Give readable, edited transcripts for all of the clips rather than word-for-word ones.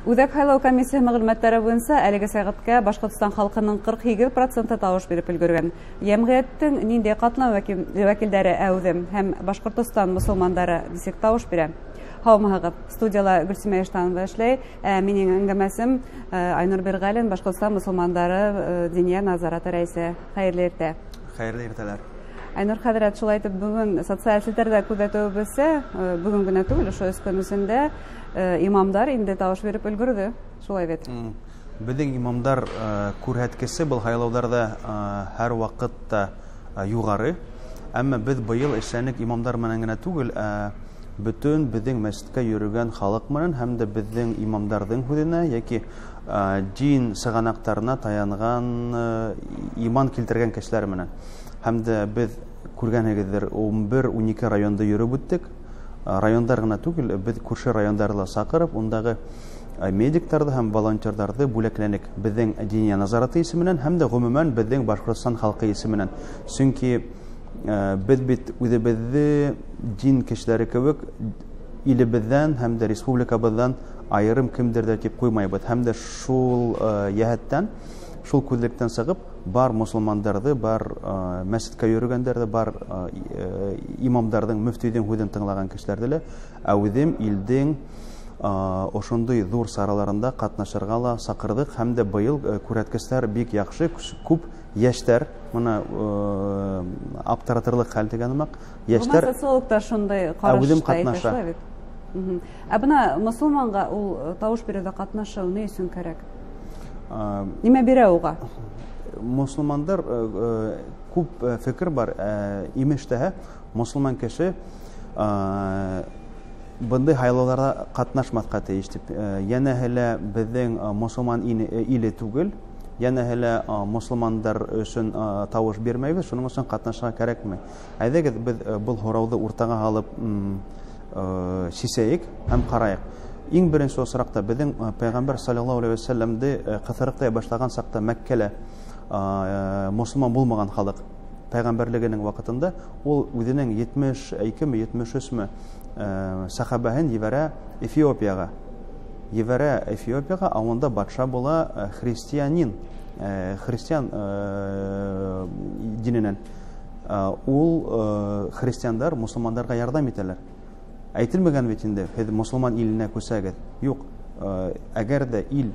Үҙәк һайлау комиссияһы мәгълүматтары буенча, әлеге сәгатькә Башҡортостан халҡының 48% тауыш биреп өлгөргән. Йәмғиәттең ниндәй ҡатнау вәкилдәре әүҙем һәм Башҡортостан мосолмандары нисек тауыш бирә? Һаумыһығыҙ. Студияла Гөлсимә Эштанова эшләй. Минең әңгәмәсем Айнур Бирғәлин, Башҡортостан мосолмандары диния назараты рәйесе. Хәйерле иртә. Хәйерле иртәләр. Айнур хәҙрәт, шулай итеп, бөгөн социаль селтәрҙә күҙәтеүебеҙсә, бөгөн генә түгел, ошо 3 көн эсендә имамдар инде тауыш биреп өлгөрҙө. Шулай бит. Беҙҙең имамдар күрһәткесе был һайлауҙарҙа һәр ваҡытта юғары. Әммә беҙ быйыл эшләнек имамдар менән генә түгел, бөтөн беҙҙең мәсеткә йөрөгән халыҡ менән һәм дә беҙҙең имамдарҙың һүҙенә йәки дин сығанаҡтарына таянған иман килтергән кешеләр менән. Һәм дә беҙ күргәнһегеҙҙер, 11-12 районда йөрөп үттек. Райондар гына түгел, беҙ күрше райондарҙы саҡырып, ундағы медиктарҙы һәм волонтерҙарҙы бүләкләнек беҙҙең диния назараты исеменән һәм дә ғөмүмән беҙҙең Башҡортостан халҡы исеменән. Сөнки беҙ бит үҙебеҙҙе дин кешеләре кеүек илебеҙҙән һәм дә республикабыҙҙан айырым кемдерҙер тип ҡуймайбыҙ. Һәм дә шул йәһәттән, шул күҙлектән сығып, бар мосолмандарҙы, бар мәсеткә йөрөгәндәрҙе, бар имамдарҙың, мөфтөйҙең һүҙен тыңлаған кешеләрҙе лә әүҙем илдең ошондой ҙур сараларында ҡатнашырға ла саҡырҙык. Һәм дә быйыл күрһәткестәр бик яҡшы, күп йәштәр, мына аптыратырлыҡ хәл дигәнемәк, йәштәр социологтар шундай әүҙем ҡатнаша. Ә бына мосолманға ул тауыш биреүҙә ҡатнашыу ни өсөн кәрәк? Нимә бирә уға? Мосолмандар күп фекер бар. Имештәһә, мосолман кеше бындай һайлауҙарҙа ҡатнашмаҫҡа тейеш тип. Йәнәһе лә беҙҙең мосолман иле түгел, йәнәһе лә мосолмандар өсөн тауыш бирмәйбеҙ, шуның өсөн ҡатнашырға кәрәкмәй. Әйҙәгеҙ беҙ был һорауҙы уртаға һалып сисәйек һәм ҡарайыҡ. Иң беренсе осраҡта беҙҙең Пәйғәмбәр саллаллаху алейхи ва сәлләмде ҡыҫырыҡтай башлаған саҡта Мәккәлә мосолман булмаған халыҡ пәйғәмбәрлегенең ваҡытында ул үҙенең 72-73 сахабаһын ебәрә Эфиопияға. Ауында батша була христиан диненән. Ул христиандар мосолмандарға ярҙам итәләр. Әйтелмәгән бит инде, һеҙ мосолман иленә күсәгеҙ. Юҡ, әгәр дә ил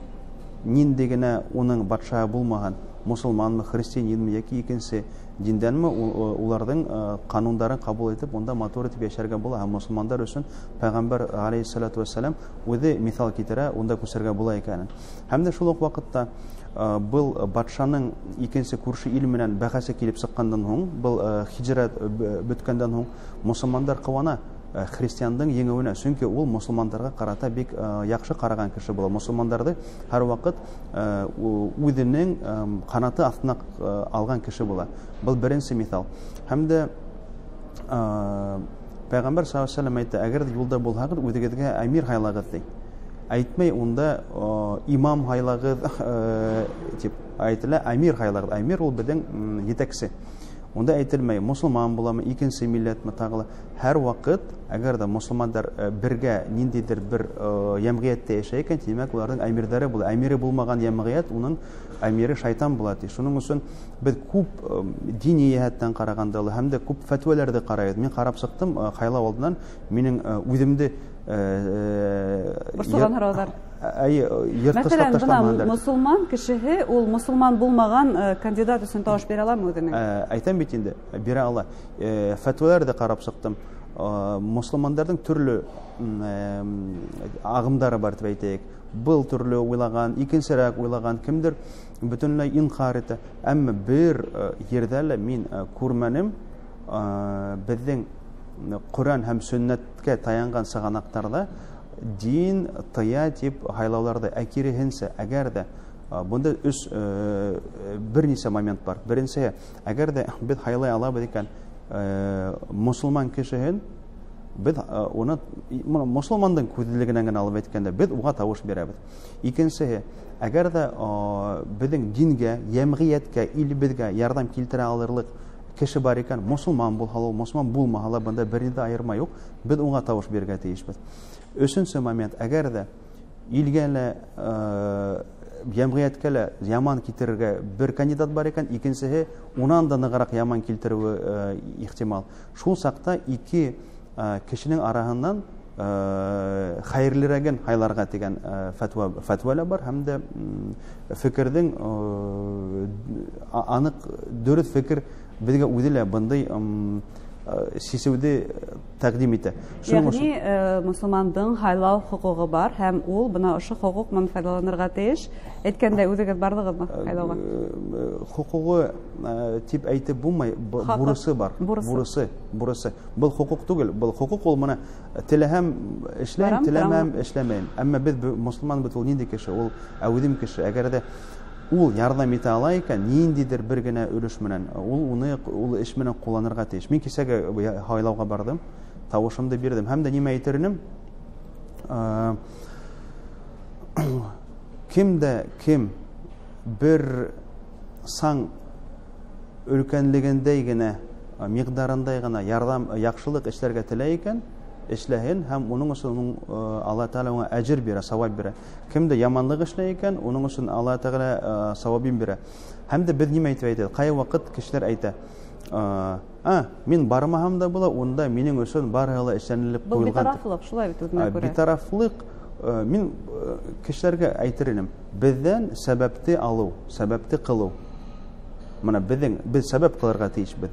ниндәй генә уның батшаһы булмаһын, мосолманмы, христианинмы яки икенсе диндәнме, уларҙың ҡанундарын ҡабул итеп, унда матур итеп йәшәргә була. Һәм мосолмандар өсөн Пәйғәмбәр алейһиссалату вассалам үҙе миҫал китерә, унда күсәргә була икәнен. Һәм дә шул уҡ ваҡытта был батшаның икенсе күрше ил менән бәхәсе килеп сыҡҡандан һуң, был хиджрәт бөткәндән һуң, мосолмандар ҡыуана христиандың еңеүенә, сөнки ул мосолмандарға ҡарата бик яҡшы ҡараған кеше була. Мосолмандарҙы һәр ваҡыт үҙенең ҡанаты аҫтына алған кеше була. Был беренсе миҫал. Һәм дә Пәйғәмбәр саллаллаху алейхи ва сәлләм әйтә, әгәр юлда булһағыҙ, үҙегеҙгә әмир һайлағыҙ ди. Әйтмәй, унда имам һайлагыҙ тип әйтелә, әмир һайлағыҙ. Әмир ул беҙҙең етәксе. Унда әйтелмәй, мосолман буламы, икенсе милләтме тағыла. Һәр ваҡыт, әгәр дә мосолмандар бергә ниндәйҙер бер йәмғиәттә йәшәй икән, тимәк, уларҙың әмирҙәре була. Әмире булмаған йәмғиәт, уның әмире шайтан була. Шуның өсөн беҙ күп дини йәһәттән ҡарағанда ла, һәм дә күп фәтүәләрҙе ҡарайбыҙ. Мин ҡарап сыҡтым, һайлау алдынан минең үҙемде борсолған һорауҙар. Мәҫәлән, бына мосолман кешеһе, ул мосолман булмаған кандидат өсөн тауыш бирә аламы үҙенең? Әйтәм бит инде, бирә ала. Фәтүәләрҙе ҡарап сыҡтым. Мосолмандарҙың төрлө ағымдары бар тип әйтәйек. Был төрлө уйлаған, икенсерәк уйлаған, кемдер бөтөнләй инҡар итә. Әммә бер ерҙә лә мин күрмәнем, беҙҙең Ҡөрьән һәм сөннәткә таянған сығанаҡтарҙа дин тыя тип һайлауларҙы, киреһенсә, әгәр дә бында бер нисә момент бар. Беренсеһе, әгәр дә беҙ һайлай алабыҙ икән мосолман кешеһен, беҙ уны мосолмандың күҙлегенән генә алып әйткәндә, беҙ уға тауыш бирәбеҙ. Икенсеһе, әгәр дә беҙҙең дингә, йәмғиәткә, илебеҙгә ярҙам килтерә алырлыҡ кеше бар икән, мосолман булһа ла, мосолман булмаһа ла, бында бер ниндәй айырма юҡ, беҙ уға тауыш бирергә тейешбеҙ. Өсөнсө момент, әгәр дә илгә лә, җәмгыятькә лә яман китерергә бер кандидат бар икән, икенчесе унан да ныграк яман килтерүе ихтимал. Шул сакта ике кешенең араһыннан хәерлерәген хайларга дигән фәтвәләр бар, һәм дә фикердең анык дөрес фикер безгә үзе лә бындай сисеүде тәкъдим итә. Ягъни мусулмандың хайлау хукугы бар һәм ул бына ошо хукуктан файдаланырга тиеш. Әйткәндә үзегез бардыгызмы хайлауга? Хукугы дип әйтеп булмай, бурысы бар. Бурысы. Был хукук түгел, был хукук ул моны теләһәм эшләм, теләмәм эшләмәйм. Әмма без мусулман бит ул нинди кеше, ул әүдем кеше. Әгәр дә ул ярдәм итә ала икән, ниндидер бер генә өлеш менән, ул эш менән кулланырга тиеш. Мин кисәгә хайлауга бардым, тавышымды бирдем. Һәм дә нимә әйтермен? Кем бер сан өлкәнлегендәй генә, мигъдарындай гына ярдәм, яхшылык эшләргә теләй икән, эшләһен һәм уның өчен Алла Тәгалә аңа әҗр бирә, савап бирә. Кемдә яманлык эшләй икән, уның өчен Алла Тәгалә савабын бирә. Һәм дә без нимә әйтеп әйтә? Кай вакыт кешеләр әйтә: мин бармаһам да була, унда минең өчен барыгы эшләнелеп куелган. Бу битарафлык, шулай бит үзенә күрә. Битарафлык, мин кешеләргә әйтер идем, бездән сәбәпте алу, сәбәпте кылу. Мына без сәбәп кылырга тиешбез.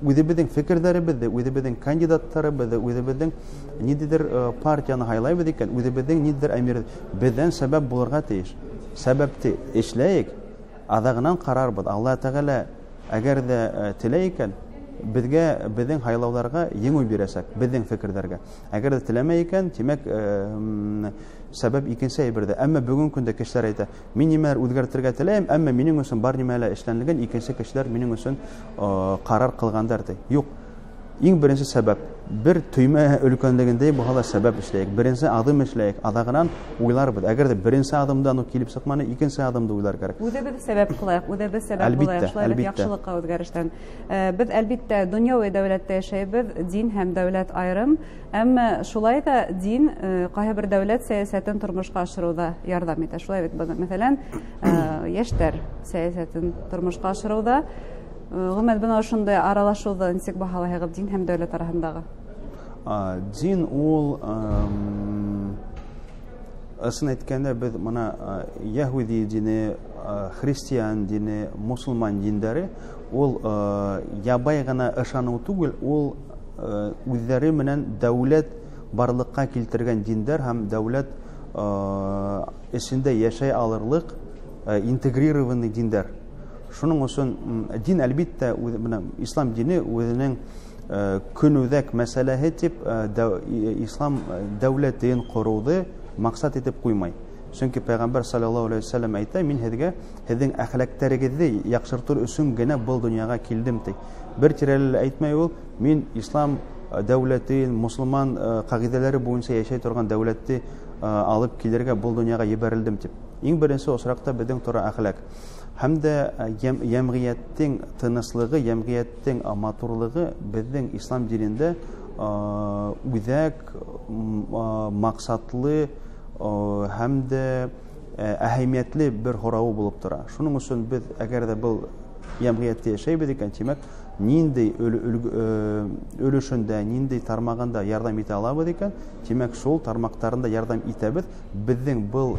Үзебезнең фикерләребезне, үзебезнең кандидаттарыбызны, үзебезнең ниндидер партияны хайлайбыз икән, үзебезнең ниндидер әмир, бездән сәбәп булырга тиеш. Сәбәпте эшләйек, адагынан карарбыз. Алла Тәгалә әгәр дә теләй икән, безгә, безнең хайлауларга еңү бирәсәк, безнең фикерләргә. Әгәр дә теләмәй икән, димәк, сәбәп икенче әйбердә. Әмма бүген көндә кешеләр әйтә: мин нимәләр үзгәртергә теләйм, әмма минең өчен бар нимәләр эшләнелгән, икенче кешеләр минең өчен карар кылгандар ди. Юк. Иң беренче сәбәп, бер төймә өлкәнлегендәй булса сәбәп эшләйек. Беренче адым эшләйек, адагынан уйларбыз. Әгәр дә беренче адымдан ук килеп сыкманы, икенче адымда уйлар кирәк. Үзебез сәбәп кылыйк, үзебез сәбәп булыйк, шулай дип яхшылыкка үзгәрештән. Без әлбәттә дөньяви дәүләттә яшәйбез, дин һәм дәүләт аерым, әмма шулай да дин кайбер дәүләт сәясәтен тормышка ашыруда ярдәм итә. Шулай бит, мәсәлән, яшьтәр сәясәтен тормышка ашыруда гомумән бына шундый аралашуды ничек баһалайыгыз дин һәм дәүләт арасындагы? Дин ул, ысын әйткәндә, без моны яһуди дине, христиан дине, мусулман диндәре, ул ябай гына ышану түгел, ул үзләре менән дәүләт барлыкка килтергән диндәр һәм дәүләт эчендә яшәй алырлык интегрированный диндәр. Шуның өчен дин әлбәттә, ислам дине үзенең көнүҙәк мәсьәләһе дип ислам дәүләтен ҡороуҙы маҡсат итеп ҡуймай. Сөнки Пәйғәмбәр саллаллаһу алейһи ва саллям әйтә: мин һеҙгә һеҙҙең әхлаҡтәрегеҙҙе яҡшыртыр өсөн генә был донъяға килдем ти. Бер тирәле әйтмәй ул: мин ислам дәүләтен, мусулман ҡағиҙәләре буйынса йәшәй торған дәүләтте алып килергә был донъяға ебәрелдем тип. Иң беренсе осраҡта беҙҙең тора әхлаҡ. Һәм дә йәмғиәттең тыныслығы, йәмғиәттең матурлығы безнең ислам динендә үҙәк, маҡсатлы һәм дә әһәмиәтле бер һорауы булып тора. Шуның өсөн без, әгәр дә был йәмғиәттә йәшәйбеҙ икән, тимәк, ниндәй өлөшөндә, ниндәй тармағында ярдәм итә алабыҙ икән, тимәк, шул тармаҡтарында ярдәм итәбеҙ. Безнең был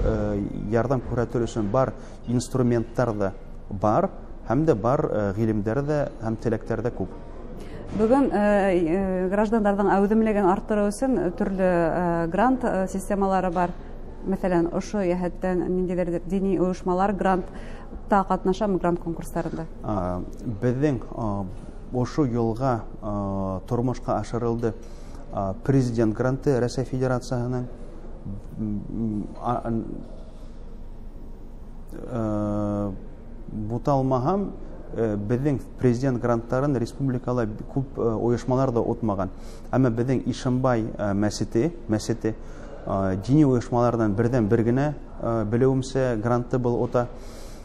ярдәм күрһәтер өсөн бар инструменттар да бар, һәм дә бар ғилемдәр дә һәм теләктәр дә күп. Бүген граждандарҙың әүҙемлеген арттырыу өсөн төрлө грант системалары бар. Мәсәлән, ошо йәһәттән ниндәйҙер дини ойошмалар грантта ҡатнашамы, грант конкурстарында? Беҙҙең ошо йылға тормошҡа ашырылды президент гранты Рәсәй Федерацияһының, буталмаһам, безнең президент гранттарын республикала күп ойошмалар да отмаған. Әммә безнең Ишембай мәсете дини ойошмалардан берҙән бер генә белеүемсә гранты был ота.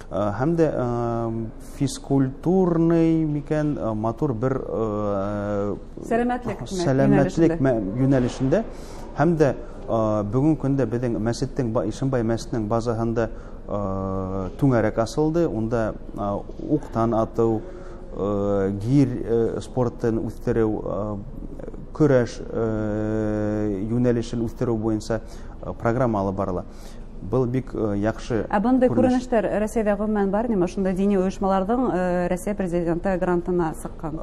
Һәм дә физкультурный микән матур бер сәләмәтлек йүнәлешендә, һәм дә Бүгін көндә беҙҙең мәсеттең, Ишембай мәсетенең базаһында түңәрәк асылды. Унда уҡтан атыу, гир спортын үҫтереү, көрәш йүнәлешен үҫтереү буйынса программа алып барыла. Был бик яҡшы. Бындай күренештәр Рәсәйҙә ғөмүмән бар нимә? Шундай дини ойошмаларҙың Рәсәй президенты грантына сыҡҡан.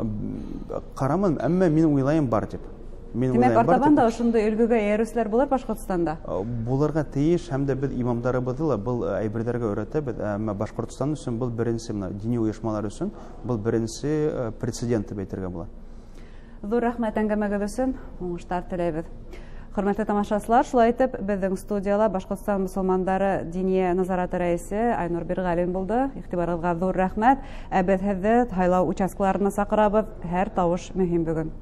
Ҡараман, әммә мин уйлайым бар тип. Тимәк, артабан да шундай өлгөгә эйәреүселәр булыр Башҡортостанда? Булырға тейеш, һәм дә беҙ имамдарыбыҙҙы ла был әйберҙәргә өйрәтәбеҙ. Әммә Башҡортостан өсөн был беренсе, дини ойошмалар өсөн был беренсе прецедент дип әйтергә була. Ҙур рәхмәт әңгәмәгеҙ өсөн, уңыштар теләйбеҙ. Хөрмәтле тамашасылар, шулай итеп, беҙҙең студияла Башҡортостан мосолмандары диния назараты рәйесе Айнур Бирғәлин булды. Иғтибарығыҙға ҙур рәхмәт. Беҙ һеҙҙе һайлау участкаларына саҡырабыҙ. Һәр тауыш мөһим бөгөн.